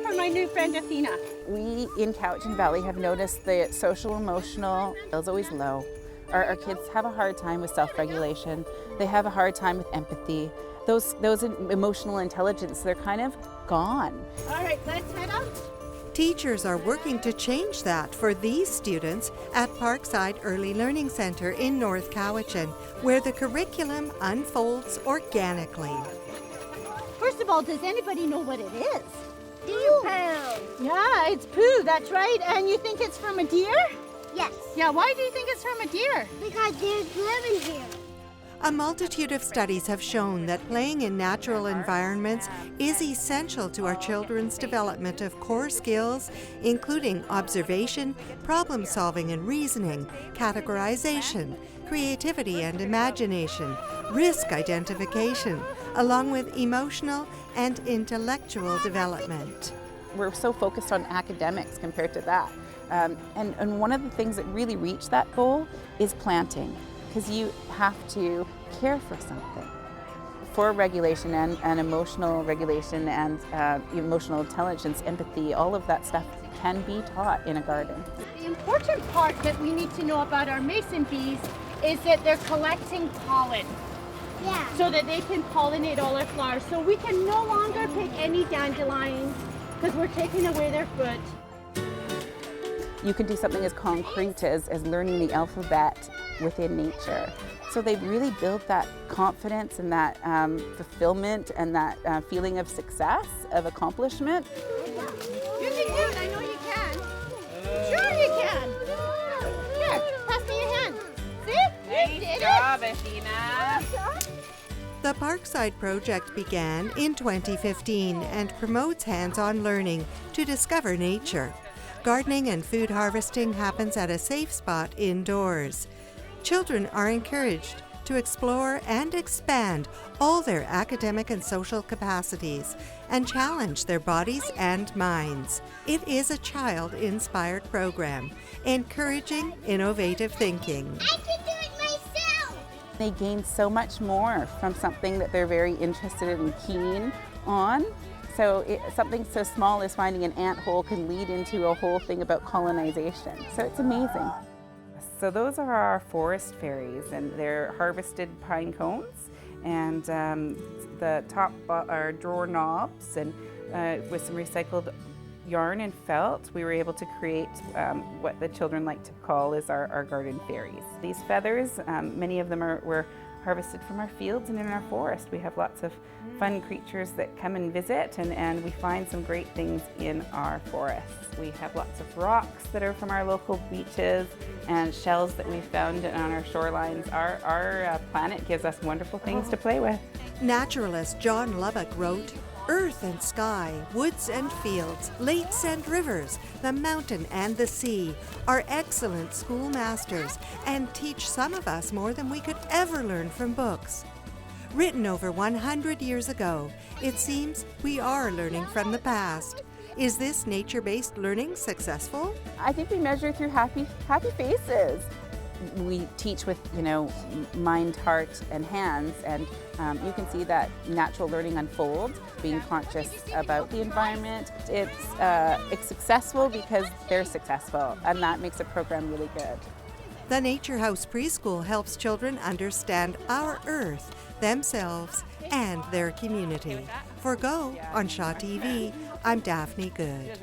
one for my new friend Daphne. We in Cowichan Valley have noticed the social emotional is always low. Our kids have a hard time with self-regulation. They have a hard time with empathy. Those emotional intelligence, they're kind of gone. All right, let's head out. Teachers are working to change that for these students at Parkside Early Learning Centre in North Cowichan, where the curriculum unfolds organically. First of all, does anybody know what it is? Poo. Yeah, it's poo, that's right. And you think it's from a deer? Yes. Yeah, why do you think it's from a deer? Because deers live in here. A multitude of studies have shown that playing in natural environments is essential to our children's development of core skills, including observation, problem solving and reasoning, categorization, creativity and imagination, risk identification, along with emotional and intellectual development. We're so focused on academics compared to that. And one of the things that really reach that goal is planting, because you have to care for something. For regulation and emotional regulation and emotional intelligence, empathy, all of that stuff can be taught in a garden. The important part that we need to know about our mason bees is that they're collecting pollen. Yeah. So that they can pollinate all our flowers. So we can no longer pick any dandelions because we're taking away their food. You can do something as concrete as learning the alphabet within nature. So they really build that confidence and that fulfillment and that feeling of success, of accomplishment. You can do it, I know you can. Sure you can. Here, pass me your hand. See? You did it. The Parkside project began in 2015 and promotes hands-on learning to discover nature. Gardening and food harvesting happens at a safe spot indoors. Children are encouraged to explore and expand all their academic and social capacities and challenge their bodies and minds. It is a child-inspired program, encouraging innovative thinking. I can do it myself. They gain so much more from something that they're very interested and keen on. So something so small as finding an ant hole can lead into a whole thing about colonization. So it's amazing. So those are our forest fairies, and they're harvested pine cones, and the top are drawer knobs, and with some recycled yarn and felt, we were able to create what the children like to call is our garden fairies. These feathers, many of them were harvested from our fields and in our forest. We have lots of fun creatures that come and visit, and we find some great things in our forests. We have lots of rocks that are from our local beaches and shells that we found on our shorelines. Our planet gives us wonderful things to play with. Naturalist John Lubbock wrote, "Earth and sky, woods and fields, lakes and rivers, the mountain and the sea are excellent schoolmasters and teach some of us more than we could ever learn from books." Written over 100 years ago, it seems we are learning from the past. Is this nature-based learning successful? I think we measure through happy faces. We teach with, mind, heart, and hands, and you can see that natural learning unfold, being conscious about the environment. It's successful because they're successful, and that makes a program really good. The Nature House Preschool helps children understand our earth, themselves, and their community. For Go on ShawTV, I'm Daphne Goode.